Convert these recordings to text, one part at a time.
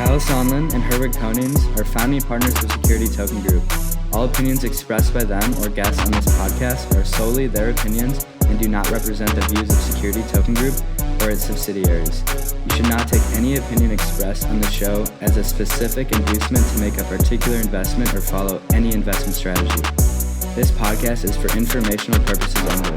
Sonlin and Herwig Konings are founding partners of Security Token Group. All opinions expressed by them or guests on this podcast are solely their opinions and do not represent the views of Security Token Group or its subsidiaries. You should not take any opinion expressed on the show as a specific inducement to make a particular investment or follow any investment strategy. This podcast is for informational purposes only.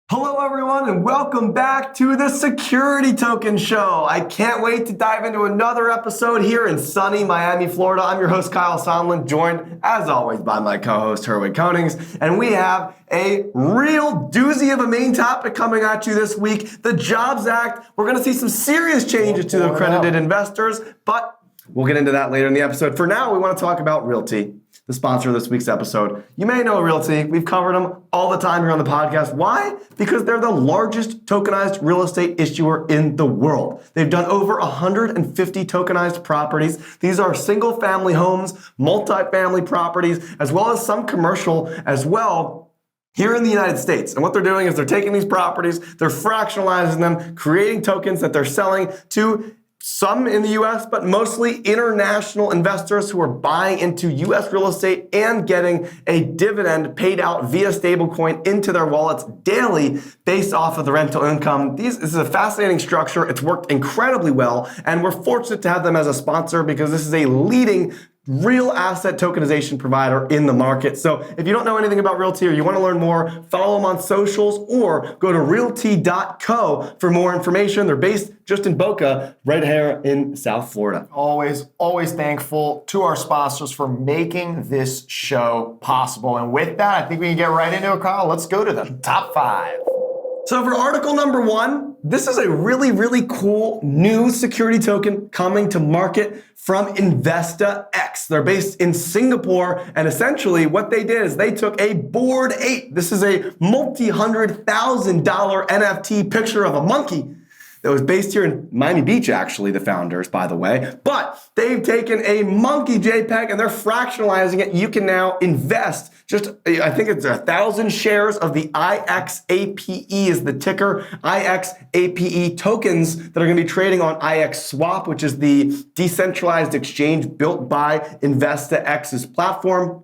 Hello everyone and welcome back to the Security Token Show. I can't wait to dive into another episode here in sunny Miami, Florida. I'm your host Kyle Sonlin, joined as always by my co-host Herwig Konings, and we have a real doozy of a main topic coming at you this week, the Jobs Act. We're going to see some serious changes to the accredited investors, but we'll get into that later in the episode. For now, we want to talk about Realty, the sponsor of this week's episode. You may know Realty. We've covered them all the time here on the podcast. Why? Because they're the largest tokenized real estate issuer in the world. They've done over 150 tokenized properties. These are single family homes, multifamily properties, as well as some commercial as well here in the United States. And what they're doing is they're taking these properties, they're fractionalizing them, creating tokens that they're selling to some in the US, but mostly international investors who are buying into US real estate and getting a dividend paid out via stablecoin into their wallets daily based off of the rental income. This is a fascinating structure. It's worked incredibly well, and we're fortunate to have them as a sponsor because this is a leading real asset tokenization provider in the market. So if you don't know anything about Realty or you want to learn more, follow them on socials or go to realty.co for more information. They're based just in Boca, right here in South Florida. Always thankful to our sponsors for making this show possible. And with that, I think we can get right into it, Kyle. Let's go to the top 5. So for article number 1, this is a really cool new security token coming to market from Investax. They're based in Singapore, and essentially what they did is they took a Bored Ape. This is a multi-$100,000 NFT picture of a monkey that was based here in Miami Beach, actually, the founders, by the way. But they've taken a monkey JPEG and they're fractionalizing it. You can now invest I think it's 1,000 shares of the IXAPE is the ticker, IXAPE tokens that are going to be trading on IXSwap, which is the decentralized exchange built by Investax's platform.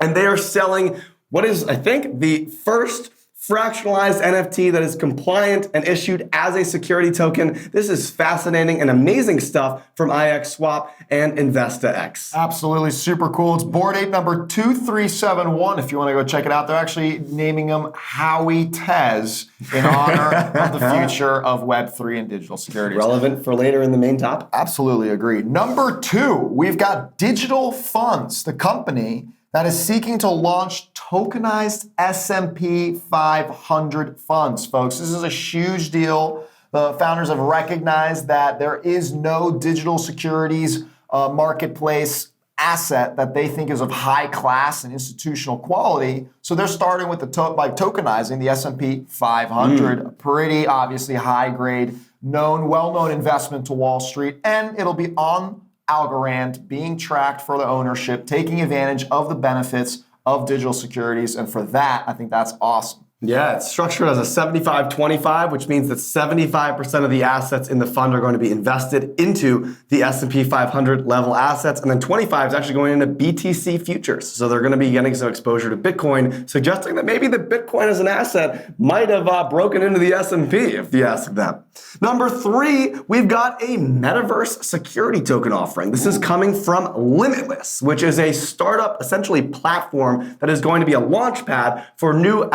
And they are selling what is, I think, the first fractionalized NFT that is compliant and issued as a security token. This is fascinating and amazing stuff from IXSwap and Investax. Absolutely super cool. It's Bored Ape number 2371 if you want to go check it out. They're actually naming him Howie Tez in honor of the future of Web3 and digital securities. Relevant for later in the main topic. Absolutely agree. Number 2, we've got Digital Funds, the company that is seeking to launch tokenized S&P 500 funds. Folks, this is a huge deal. The founders have recognized that there is no digital securities marketplace asset that they think is of high class and institutional quality. So they're starting with by tokenizing the S&P 500, pretty obviously high grade, well-known investment to Wall Street, and it'll be on Algorand, being tracked for the ownership, taking advantage of the benefits of digital securities. And for that, I think that's awesome. Yeah, it's structured as a 75-25, which means that 75% of the assets in the fund are going to be invested into the S&P 500 level assets, and then 25 is actually going into BTC futures. So they're going to be getting some exposure to Bitcoin, suggesting that maybe the Bitcoin as an asset might have broken into the S&P, if you ask them. Number 3, we've got a Metaverse security token offering. This is coming from Limitless, which is a startup, essentially platform that is going to be a launch pad for new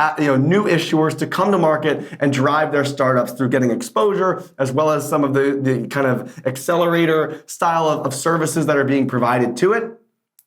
issuers to come to market and drive their startups through getting exposure, as well as some of the kind of accelerator style of services that are being provided to it.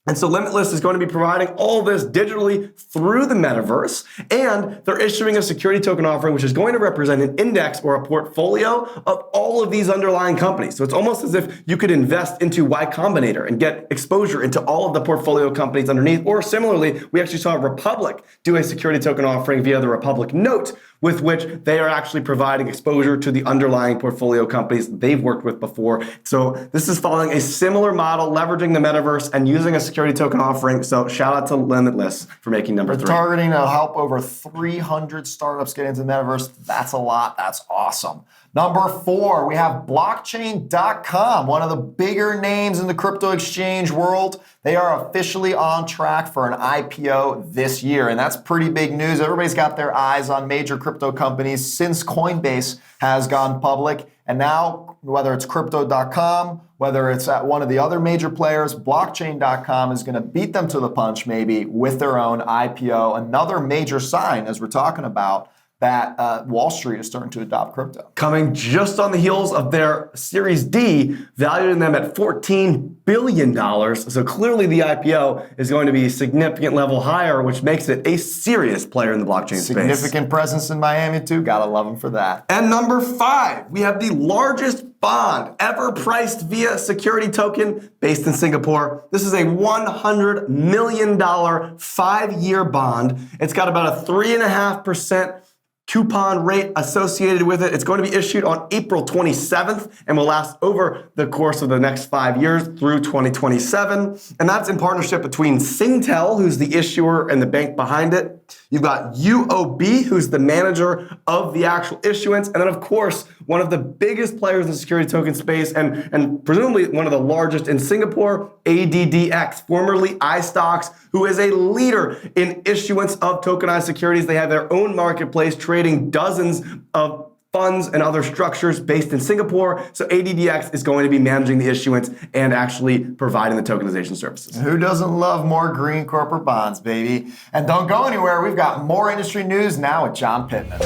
And so Limitless is going to be providing all this digitally through the metaverse, and they're issuing a security token offering, which is going to represent an index or a portfolio of all of these underlying companies. So it's almost as if you could invest into Y Combinator and get exposure into all of the portfolio companies underneath. Or similarly, we actually saw Republic do a security token offering via the Republic Note, with which they are actually providing exposure to the underlying portfolio companies they've worked with before. So this is following a similar model, leveraging the metaverse and using a security security token offering. So shout out to Limitless for making number 3. Targeting to help over 300 startups get into the metaverse. That's a lot. That's awesome. Number 4, we have blockchain.com, one of the bigger names in the crypto exchange world. They are officially on track for an IPO this year, and that's pretty big news. Everybody's got their eyes on major crypto companies since Coinbase has gone public, and now whether it's crypto.com, whether it's at one of the other major players, blockchain.com is going to beat them to the punch maybe with their own IPO. Another major sign, as we're talking about, that Wall Street is starting to adopt crypto. Coming just on the heels of their Series D, valuing them at $14 billion. So clearly the IPO is going to be a significant level higher, which makes it a serious player in the blockchain space. Significant presence in Miami too. Gotta love them for that. And number 5, we have the largest bond ever priced via security token based in Singapore. This is a $100 million 5-year bond. It's got about a 3.5% coupon rate associated with it. It's going to be issued on April 27th and will last over the course of the next 5 years through 2027. And that's in partnership between Singtel, who's the issuer and the bank behind it. You've got UOB, who's the manager of the actual issuance. And then, of course, one of the biggest players in the security token space and presumably one of the largest in Singapore, ADDX, formerly iStocks, who is a leader in issuance of tokenized securities. They have their own marketplace trading dozens of funds and other structures based in Singapore. So ADDX is going to be managing the issuance and actually providing the tokenization services. Who doesn't love more green corporate bonds, baby? And don't go anywhere. We've got more industry news now with John Pittman.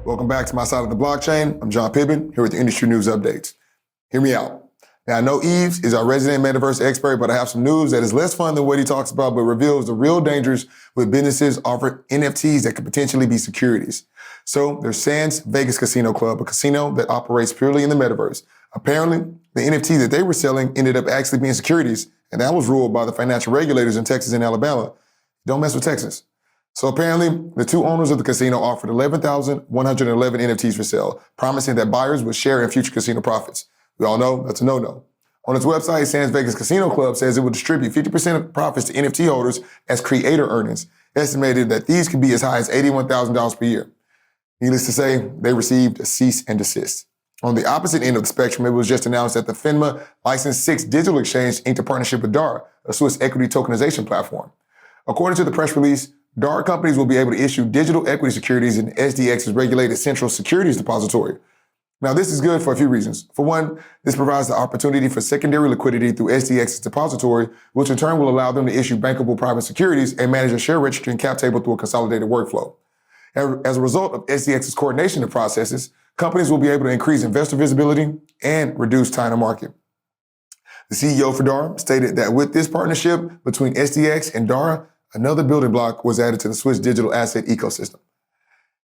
Welcome back to my side of the blockchain. I'm John Pittman, here with the industry news updates. Hear me out. Now, I know Eves is our resident Metaverse expert, but I have some news that is less fun than what he talks about, but reveals the real dangers with businesses offer NFTs that could potentially be securities. So there's Sands Vegas Casino Club, a casino that operates purely in the Metaverse. Apparently, the NFT that they were selling ended up actually being securities, and that was ruled by the financial regulators in Texas and Alabama. Don't mess with Texas. So apparently, the 2 owners of the casino offered 11,111 NFTs for sale, promising that buyers would share in future casino profits. We all know that's a no-no. On its website, Sands Vegas Casino Club says it will distribute 50% of profits to NFT holders as creator earnings, estimated that these could be as high as $81,000 per year. Needless to say, they received a cease and desist. On the opposite end of the spectrum, it was just announced that the FINMA Licensed 6 digital exchange inked a partnership with DARA, a Swiss equity tokenization platform. According to the press release, DARA companies will be able to issue digital equity securities in SDX's regulated central securities depository. Now, this is good for a few reasons. For one, this provides the opportunity for secondary liquidity through SDX's depository, which in turn will allow them to issue bankable private securities and manage a share registry and cap table through a consolidated workflow. As a result of SDX's coordination of processes, companies will be able to increase investor visibility and reduce time to market. The CEO for DARA stated that with this partnership between SDX and DARA, another building block was added to the Swiss digital asset ecosystem.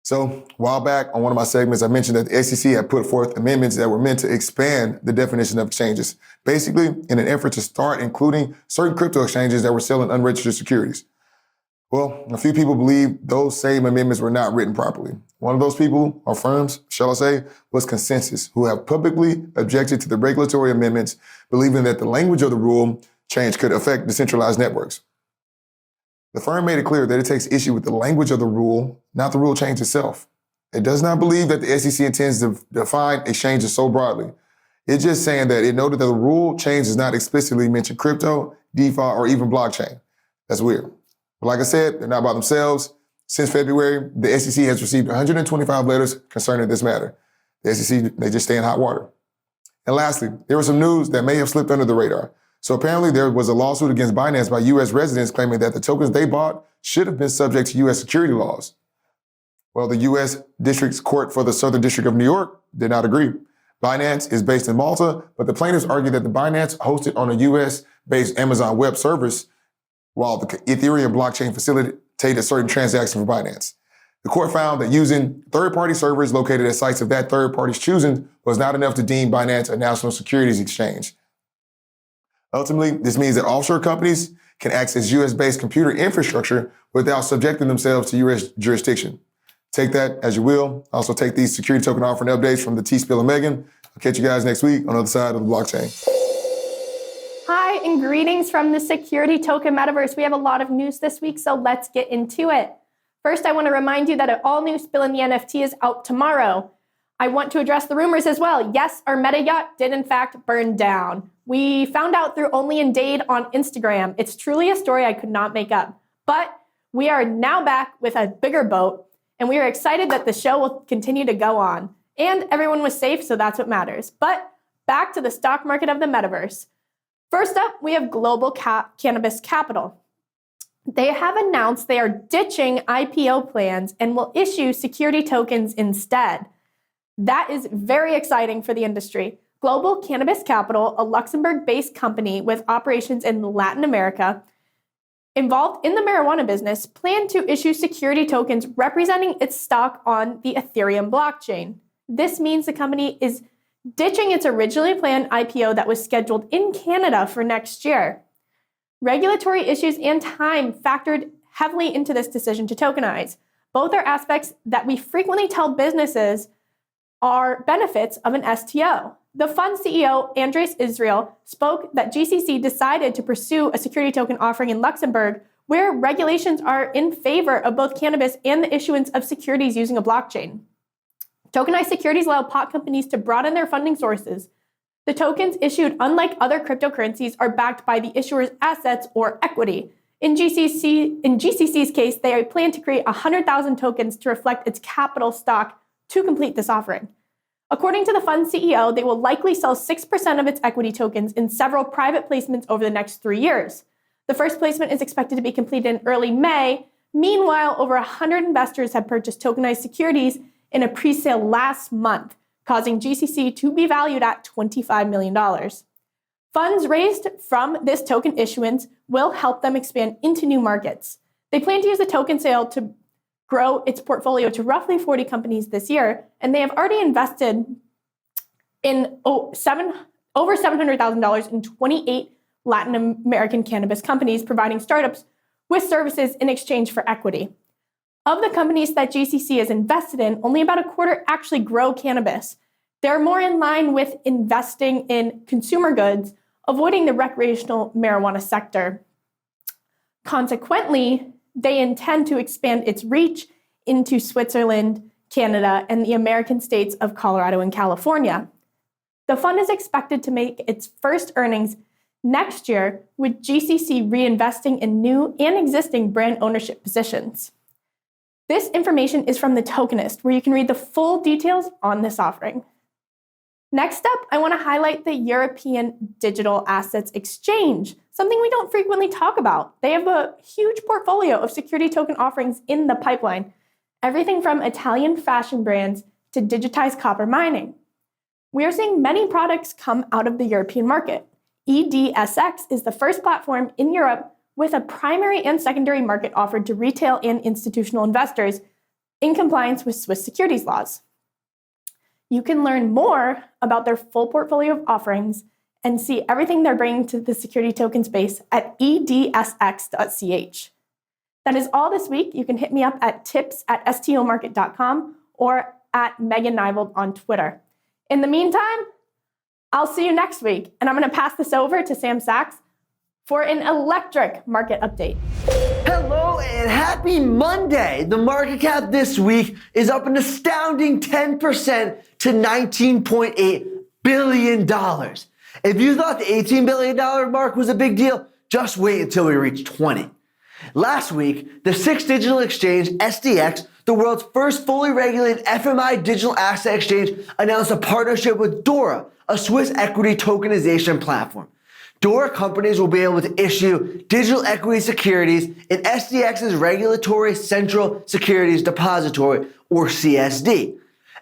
So, a while back on one of my segments, I mentioned that the SEC had put forth amendments that were meant to expand the definition of exchanges, basically in an effort to start including certain crypto exchanges that were selling unregistered securities. Well, a few people believe those same amendments were not written properly. One of those people, or firms, shall I say, was ConsenSys, who have publicly objected to the regulatory amendments, believing that the language of the rule change could affect decentralized networks. The firm made it clear that it takes issue with the language of the rule, not the rule change itself. It does not believe that the SEC intends to define exchanges so broadly. It's just saying that it noted that the rule change does not explicitly mention crypto, DeFi, or even blockchain. That's weird. But like I said, they're not by themselves. Since February, the SEC has received 125 letters concerning this matter. The SEC, they just stay in hot water. And lastly, there was some news that may have slipped under the radar. So apparently there was a lawsuit against Binance by U.S. residents claiming that the tokens they bought should have been subject to U.S. security laws. Well, the U.S. District Court for the Southern District of New York did not agree. Binance is based in Malta, but the plaintiffs argued that the Binance hosted on a U.S.-based Amazon Web Service, while the Ethereum blockchain facilitated certain transactions for Binance. The court found that using third-party servers located at sites of that third party's choosing was not enough to deem Binance a national securities exchange. Ultimately, this means that offshore companies can access U.S.-based computer infrastructure without subjecting themselves to U.S. jurisdiction. Take that as you will. Also take these security token offering updates from the T-Spill and Megan. I'll catch you guys next week on the other side of the blockchain. Hi, and greetings from the Security Token Metaverse. We have a lot of news this week, so let's get into it. First, I want to remind you that an all-new spill in the NFT is out tomorrow. I want to address the rumors as well. Yes, our meta yacht did in fact burn down. We found out through Only in Dade on Instagram. It's truly a story I could not make up. But we are now back with a bigger boat, and we are excited that the show will continue to go on. And everyone was safe, so that's what matters. But back to the stock market of the metaverse. First up, we have Global Cannabis Capital. They have announced they are ditching IPO plans and will issue security tokens instead. That is very exciting for the industry. Global Cannabis Capital, a Luxembourg-based company with operations in Latin America, involved in the marijuana business, planned to issue security tokens representing its stock on the Ethereum blockchain. This means the company is ditching its originally planned IPO that was scheduled in Canada for next year. Regulatory issues and time factored heavily into this decision to tokenize. Both are aspects that we frequently tell businesses are benefits of an STO. The fund CEO, Andres Israel, spoke that GCC decided to pursue a security token offering in Luxembourg, where regulations are in favor of both cannabis and the issuance of securities using a blockchain. Tokenized securities allow pot companies to broaden their funding sources. The tokens issued, unlike other cryptocurrencies, are backed by the issuer's assets or equity. In GCC's case, they plan to create 100,000 tokens to reflect its capital stock to complete this offering. According to the fund CEO, they will likely sell 6% of its equity tokens in several private placements over the next 3 years. The first placement is expected to be completed in early May. Meanwhile, over 100 investors have purchased tokenized securities in a pre-sale last month, causing GCC to be valued at $25 million. Funds raised from this token issuance will help them expand into new markets. They plan to use the token sale to grow its portfolio to roughly 40 companies this year, and they have already invested in over $700,000 in 28 Latin American cannabis companies, providing startups with services in exchange for equity. Of the companies that GCC is invested in, only about a quarter actually grow cannabis. They're more in line with investing in consumer goods, avoiding the recreational marijuana sector. Consequently, they intend to expand its reach into Switzerland, Canada, and the American states of Colorado and California. The fund is expected to make its first earnings next year, with GCC reinvesting in new and existing brand ownership positions. This information is from The Tokenist, where you can read the full details on this offering. Next up, I want to highlight the European Digital Assets Exchange, something we don't frequently talk about. They have a huge portfolio of security token offerings in the pipeline, everything from Italian fashion brands to digitized copper mining. We are seeing many products come out of the European market. ADDX is the first platform in Europe with a primary and secondary market offered to retail and institutional investors in compliance with Swiss securities laws. You can learn more about their full portfolio of offerings and see everything they're bringing to the security token space at eddsx.ch. That is all this week. You can hit me up at tips@stomarket.com or at Megan Neivold on Twitter. In the meantime, I'll see you next week, and I'm going to pass this over to Sam Sachs for an electric market update. Hello and happy Monday. The market cap this week is up an astounding 10% to $19.8 billion. If you thought the $18 billion mark was a big deal, just wait until we reach 20. Last week, the sixth digital exchange, SDX, the world's first fully regulated FMI digital asset exchange, announced a partnership with Dora, a Swiss equity tokenization platform. Dora companies will be able to issue digital equity securities in SDX's Regulatory Central Securities Depository, or CSD.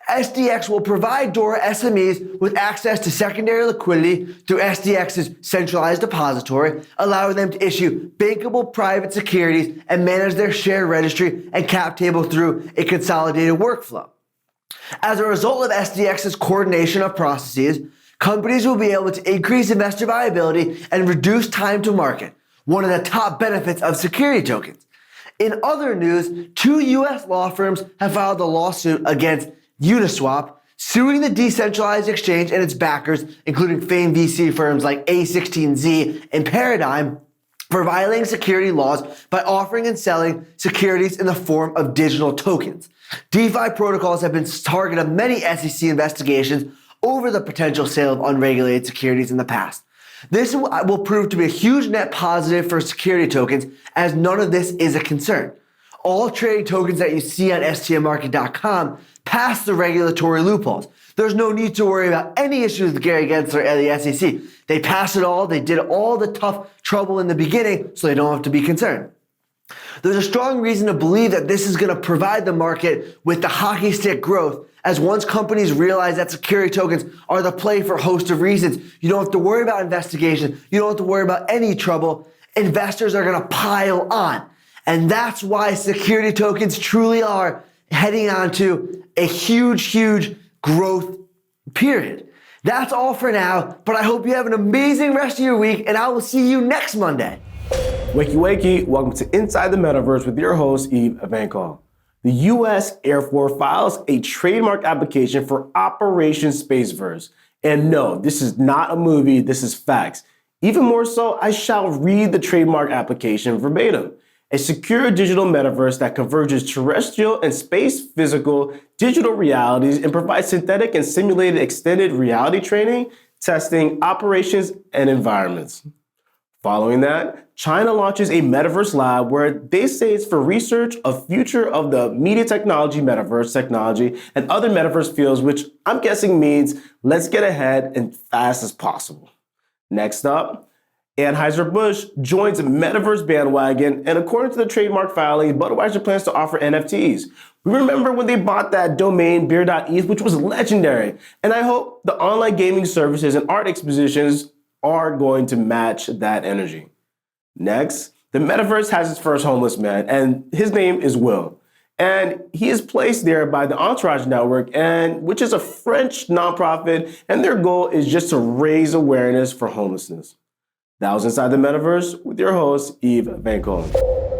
SDX will provide Dora SMEs with access to secondary liquidity through SDX's centralized depository, allowing them to issue bankable private securities and manage their share registry and cap table through a consolidated workflow. As a result of SDX's coordination of processes, companies will be able to increase investor viability and reduce time to market, one of the top benefits of security tokens. In other news, 2 U.S. law firms have filed a lawsuit against Uniswap, suing the decentralized exchange and its backers, including famed VC firms like A16Z and Paradigm, for violating security laws by offering and selling securities in the form of digital tokens. DeFi protocols have been target of many SEC investigations over the potential sale of unregulated securities in the past. This will prove to be a huge net positive for security tokens, as none of this is a concern. All trading tokens that you see on stmarket.com pass the regulatory loopholes. There's no need to worry about any issues with Gary Gensler and the SEC. They passed it all. They did all the tough trouble in the beginning, so they don't have to be concerned. There's a strong reason to believe that this is going to provide the market with the hockey stick growth, as once companies realize that security tokens are the play for a host of reasons. You don't have to worry about investigation. You don't have to worry about any trouble. Investors are going to pile on. And that's why security tokens truly are heading on to a huge growth period. That's all for now, but I hope you have an amazing rest of your week, and I will see you next Monday. Wakey, welcome to Inside the Metaverse with your host, Yves Avancol. The U.S. Air Force files a trademark application for Operation Spaceverse. And no, this is not a movie, this is facts. Even more so, I shall read the trademark application verbatim. A secure digital metaverse that converges terrestrial and space physical digital realities and provides synthetic and simulated extended reality training, testing, operations, and environments. Following that, China launches a metaverse lab where they say it's for research of future of the media technology, metaverse technology, and other metaverse fields, which I'm guessing means let's get ahead and fast as possible. Next up, Annheuser Busch joins a metaverse bandwagon, and according to the trademark filing, Budweiser plans to offer NFTs. We remember when they bought that domain beer.eth, which was legendary, and I hope the online gaming services and art expositions are going to match that energy. Next, the metaverse has its first homeless man, and his name is Will. And he is placed there by the Entourage Network, which is a French nonprofit, and their goal is just to raise awareness for homelessness. That was Inside the Metaverse with your host, Yves Avancol.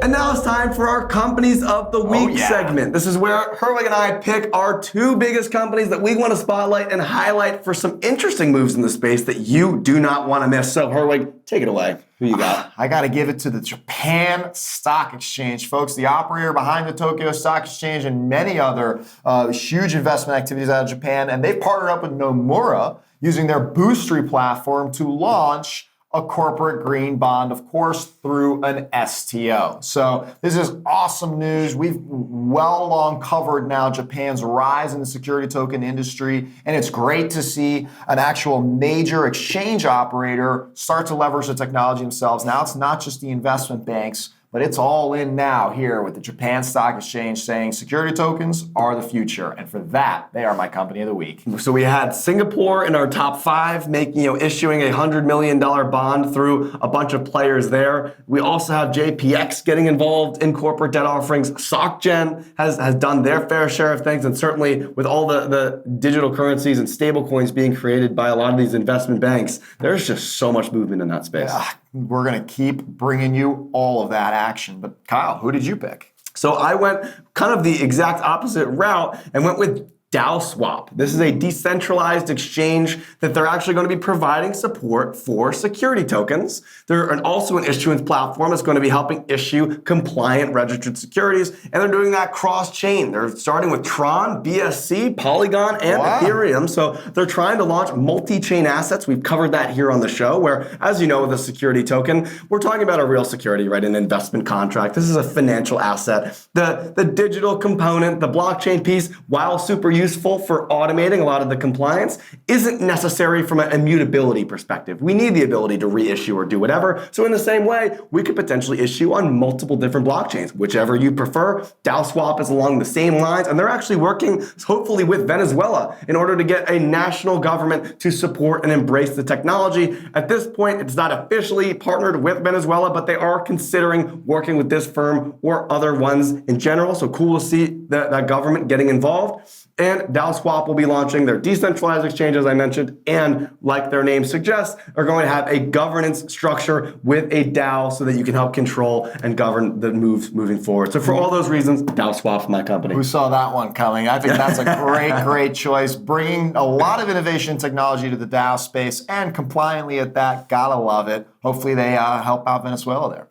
And now it's time for our Companies of the Week segment. This is where Herwig and I pick our two biggest companies that we want to spotlight and highlight for some interesting moves in the space that you do not want to miss. So Herwig, take it away. Who you got? I got to give it to the Japan Stock Exchange, folks, the operator behind the Tokyo Stock Exchange and many other huge investment activities out of Japan. And they've partnered up with Nomura using their Boostry platform to launch a corporate green bond, of course, through an STO. So this is awesome news. We've well long covered now Japan's rise in the security token industry, and it's great to see an actual major exchange operator start to leverage the technology themselves. Now it's not just the investment banks, but it's all in now here with the Japan Stock Exchange saying security tokens are the future. And for that, they are my company of the week. So we had Singapore in our top 5, issuing a $100 million bond through a bunch of players there. We also have JPX getting involved in corporate debt offerings. SocGen has done their fair share of things. And certainly with all the digital currencies and stable coins being created by a lot of these investment banks, there's just so much movement in that space. Yeah, we're going to keep bringing you all of that action. But Kyle, who did you pick? So I went kind of the exact opposite route and went with DaoSwap. This is a decentralized exchange that they're actually going to be providing support for security tokens. They're also an issuance platform that's going to be helping issue compliant registered securities, and they're doing that cross-chain. They're starting with Tron, BSC, Polygon, and Ethereum. So they're trying to launch multi-chain assets. We've covered that here on the show, where, as you know, with a security token, we're talking about a real security, right? An investment contract. This is a financial asset. The digital component, the blockchain piece, while super useful for automating a lot of the compliance, isn't necessary from an immutability perspective. We need the ability to reissue or do whatever. So in the same way, we could potentially issue on multiple different blockchains, whichever you prefer. DaoSwap is along the same lines, and they're actually working, hopefully, with Venezuela in order to get a national government to support and embrace the technology. At this point, it's not officially partnered with Venezuela, but they are considering working with this firm or other ones in general. So cool to see that government getting involved. And DaoSwap will be launching their decentralized exchange, as I mentioned, and like their name suggests, are going to have a governance structure with a DAO so that you can help control and govern the moves moving forward. So for all those reasons, DaoSwap's my company. Who saw that one coming? I think that's a great choice. Bringing a lot of innovation and technology to the DAO space, and compliantly at that. Gotta love it. Hopefully they help out Venezuela there.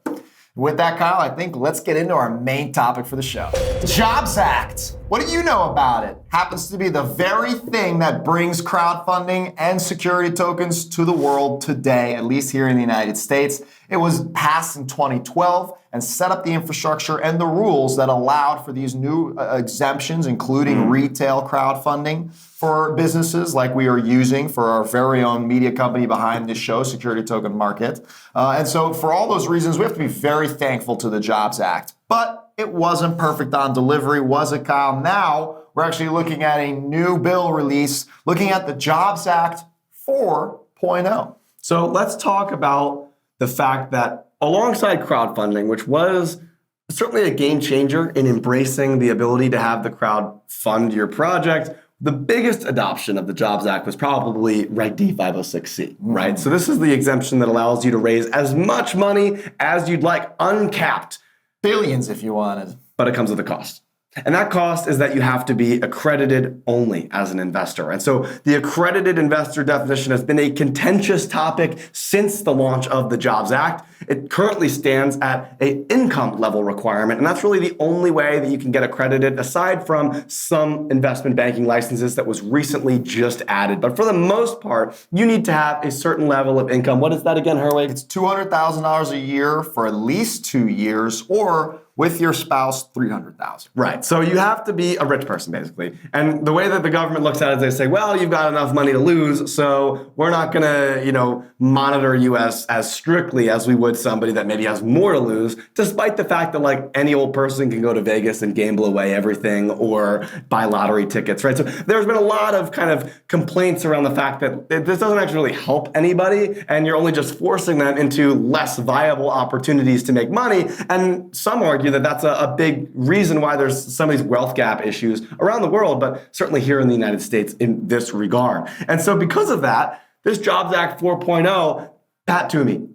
With that, Kyle, I think let's get into our main topic for the show. Jobs Act. What do you know about it? Happens to be the very thing that brings crowdfunding and security tokens to the world today, at least here in the United States. It was passed in 2012 and set up the infrastructure and the rules that allowed for these new exemptions, including retail crowdfunding for businesses like we are using for our very own media company behind this show, Security Token Market. And so for all those reasons, we have to be very thankful to the Jobs Act. But it wasn't perfect on delivery, was it, Kyle? Now we're actually looking at a new bill release, looking at the Jobs Act 4.0. So let's talk about the fact that alongside crowdfunding, which was certainly a game changer in embracing the ability to have the crowd fund your project, the biggest adoption of the Jobs Act was probably Reg D 506C, right? So this is the exemption that allows you to raise as much money as you'd like, uncapped. Billions if you wanted. But it comes with a cost. And that cost is that you have to be accredited only as an investor. And so the accredited investor definition has been a contentious topic since the launch of the Jobs Act. It currently stands at an income level requirement. And that's really the only way that you can get accredited, aside from some investment banking licenses that was recently just added. But for the most part, you need to have a certain level of income. What is that again, Herwig? It's $200,000 a year for at least 2 years, or with your spouse, $300,000. Right. So you have to be a rich person, basically. And the way that the government looks at it is they say, well, you've got enough money to lose, so we're not going to, monitor you as strictly as we would somebody that maybe has more to lose, despite the fact that like any old person can go to Vegas and gamble away everything or buy lottery tickets, right? So there's been a lot of kind of complaints around the fact that this doesn't actually really help anybody, and you're only just forcing them into less viable opportunities to make money. And some argue that that's a big reason why there's some of these wealth gap issues around the world, but certainly here in the United States in this regard. And so because of that, this Jobs Act 4.0, Pat Toomey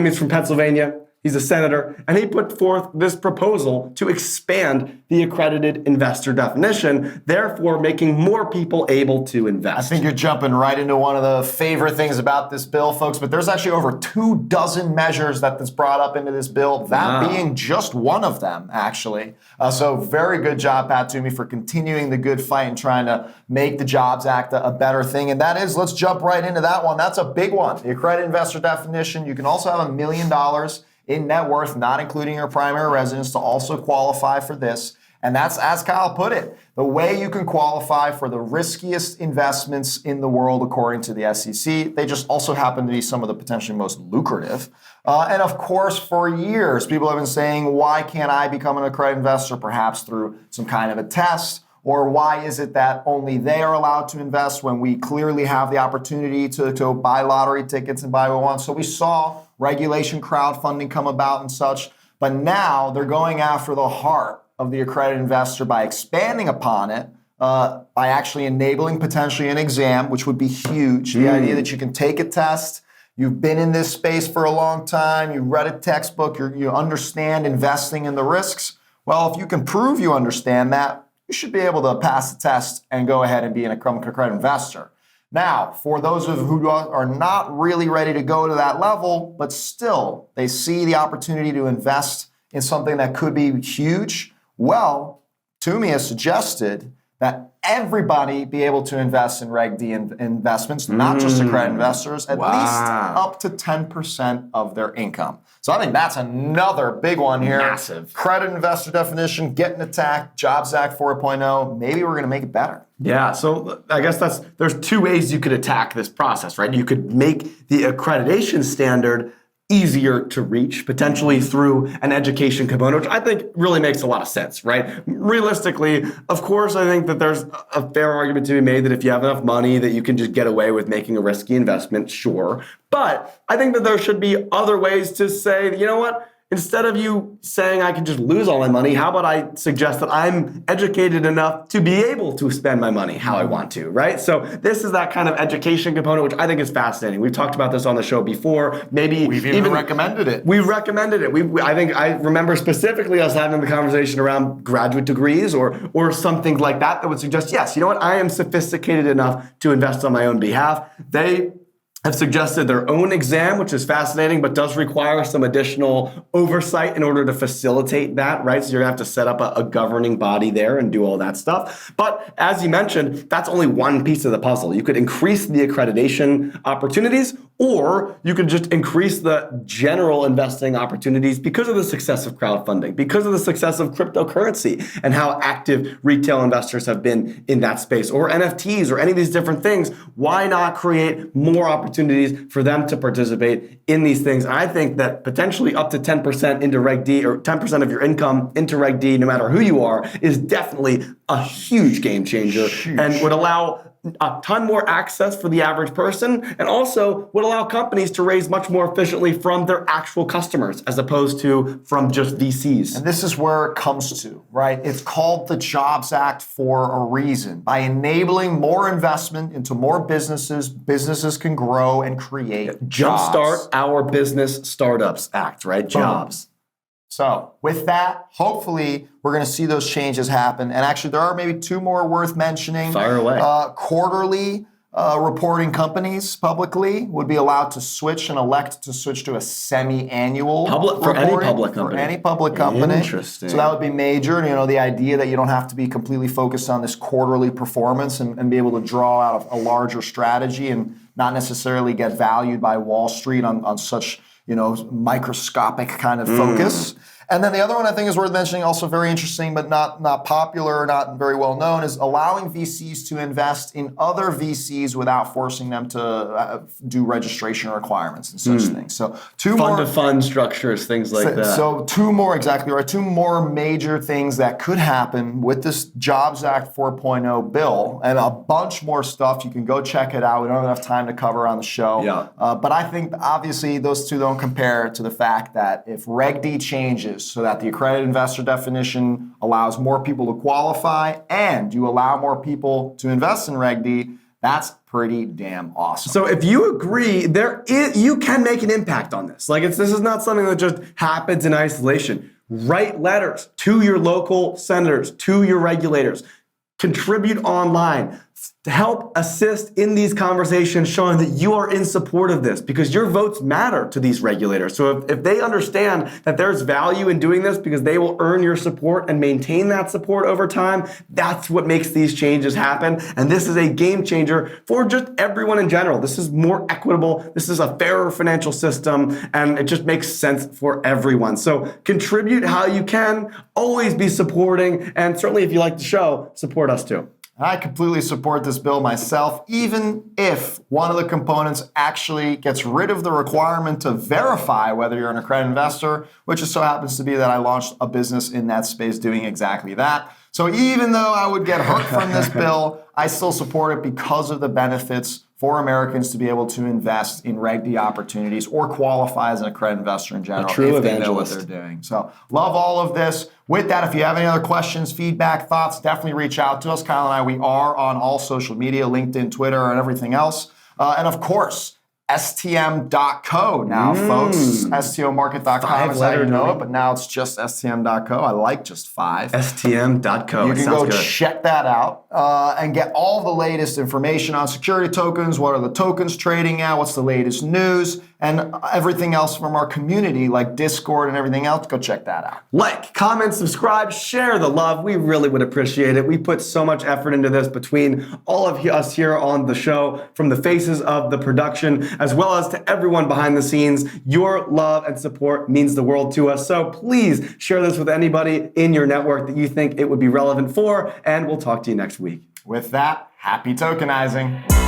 is from Pennsylvania. He's a senator, and he put forth this proposal to expand the accredited investor definition, therefore making more people able to invest. I think you're jumping right into one of the favorite things about this bill, folks, but there's actually over 24 measures that's brought up into this bill, that being just one of them, actually. So very good job, Pat Toomey, for continuing the good fight and trying to make the Jobs Act a better thing. And that is, let's jump right into that one. That's a big one. The accredited investor definition. You can also have $1 million in net worth, not including your primary residence, to also qualify for this. And that's, as Kyle put it, the way you can qualify for the riskiest investments in the world, according to the SEC. They just also happen to be some of the potentially most lucrative. And of course, for years, people have been saying, why can't I become an accredited investor, perhaps through some kind of a test? Or why is it that only they are allowed to invest when we clearly have the opportunity to buy lottery tickets and buy what we want? So we saw regulation crowdfunding come about and such, but now they're going after the heart of the accredited investor by expanding upon it, by actually enabling potentially an exam, which would be huge. The idea that you can take a test, you've been in this space for a long time, you read a textbook, you understand investing in the risks. Well, if you can prove you understand that, you should be able to pass the test and go ahead and be an accredited investor. Now, for those of who are not really ready to go to that level, but still they see the opportunity to invest in something that could be huge, well, Toomey has suggested that everybody be able to invest in Reg D investments, not just accredited investors, at least up to 10% of their income. So I think that's another big one here. Massive. Credit investor definition, getting attacked, Jobs Act 4.0. Maybe we're going to make it better. Yeah, so I guess there's two ways you could attack this process, right? You could make the accreditation standard easier to reach, potentially through an education component, which I think really makes a lot of sense, right? Realistically, of course, I think that there's a fair argument to be made that if you have enough money that you can just get away with making a risky investment, sure. But I think that there should be other ways to say, you know what? instead of you saying I can just lose all my money, how about I suggest that I'm educated enough to be able to spend my money how I want to, right? So this is that kind of education component, which I think is fascinating. We've talked about this on the show before. Maybe We've even recommended it. We've recommended it. I think I remember specifically us having the conversation around graduate degrees or something like that would suggest, yes, you know what, I am sophisticated enough to invest on my own behalf. They have suggested their own exam, which is fascinating, but does require some additional oversight in order to facilitate that, right? So you're gonna have to set up a governing body there and do all that stuff. But as you mentioned, that's only one piece of the puzzle. You could increase the accreditation opportunities, or you could just increase the general investing opportunities because of the success of crowdfunding, because of the success of cryptocurrency and how active retail investors have been in that space, or NFTs or any of these different things. Why not create more opportunities for them to participate in these things? And I think that potentially up to 10% into Reg D, or 10% of your income into Reg D, no matter who you are, is definitely a huge game changer and would allow a ton more access for the average person, and also would allow companies to raise much more efficiently from their actual customers as opposed to from just VCs. And this is where it comes to, right? It's called the Jobs Act for a reason. By enabling more investment into more businesses, businesses can grow and create jobs. Jumpstart our Business Startups Act, right? Jobs. So with that, hopefully we're going to see those changes happen. And actually, there are maybe two more worth mentioning. Fire away. Quarterly reporting companies publicly would be allowed to switch and elect to switch to a semi-annual for any public company. For any public company. Interesting. So that would be major. You know, the idea that you don't have to be completely focused on this quarterly performance and be able to draw out a larger strategy and not necessarily get valued by Wall Street on such, you know, microscopic kind of focus. And then the other one I think is worth mentioning, also very interesting, but not popular, not very well known, is allowing VCs to invest in other VCs without forcing them to do registration requirements and such things. So fund-to-fund structures, things like that. So two more, exactly right, two more major things that could happen with this Jobs Act 4.0 bill, and a bunch more stuff. You can go check it out. We don't have enough time to cover on the show. Yeah. But I think obviously those two don't compare to the fact that if Reg D changes so that the accredited investor definition allows more people to qualify and you allow more people to invest in Reg D, that's pretty damn awesome. So if you agree, you can make an impact on this. Like this is not something that just happens in isolation. Write letters to your local senators, to your regulators. Contribute online to help assist in these conversations, showing that you are in support of this, because your votes matter to these regulators. So if they understand that there's value in doing this because they will earn your support and maintain that support over time, that's what makes these changes happen. And this is a game changer for just everyone in general. This is more equitable. This is a fairer financial system, and it just makes sense for everyone. So contribute how you can, always be supporting, and certainly if you like the show, support us too. I completely support this bill myself, even if one of the components actually gets rid of the requirement to verify whether you're an accredited investor, which just so happens to be that I launched a business in that space doing exactly that. So even though I would get hurt from this bill, I still support it because of the benefits for Americans to be able to invest in Reg D opportunities or qualify as an accredited investor in general. A true if they know evangelist. what they're doing. So love all of this. With that, if you have any other questions, feedback, thoughts, definitely reach out to us. Kyle and I, we are on all social media, LinkedIn, Twitter, and everything else. And of course, STM.co now, folks. STOmarket.com is how you know it, but now it's just STM.co. I like just 5. STM.co. You can go check that out and get all the latest information on security tokens. What are the tokens trading at? What's the latest news? And everything else from our community, like Discord and everything else. Go check that out. Like, comment, subscribe, share the love. We really would appreciate it. We put so much effort into this between all of us here on the show, from the faces of the production, as well as to everyone behind the scenes. Your love and support means the world to us. So please share this with anybody in your network that you think it would be relevant for, and we'll talk to you next week. With that, happy tokenizing.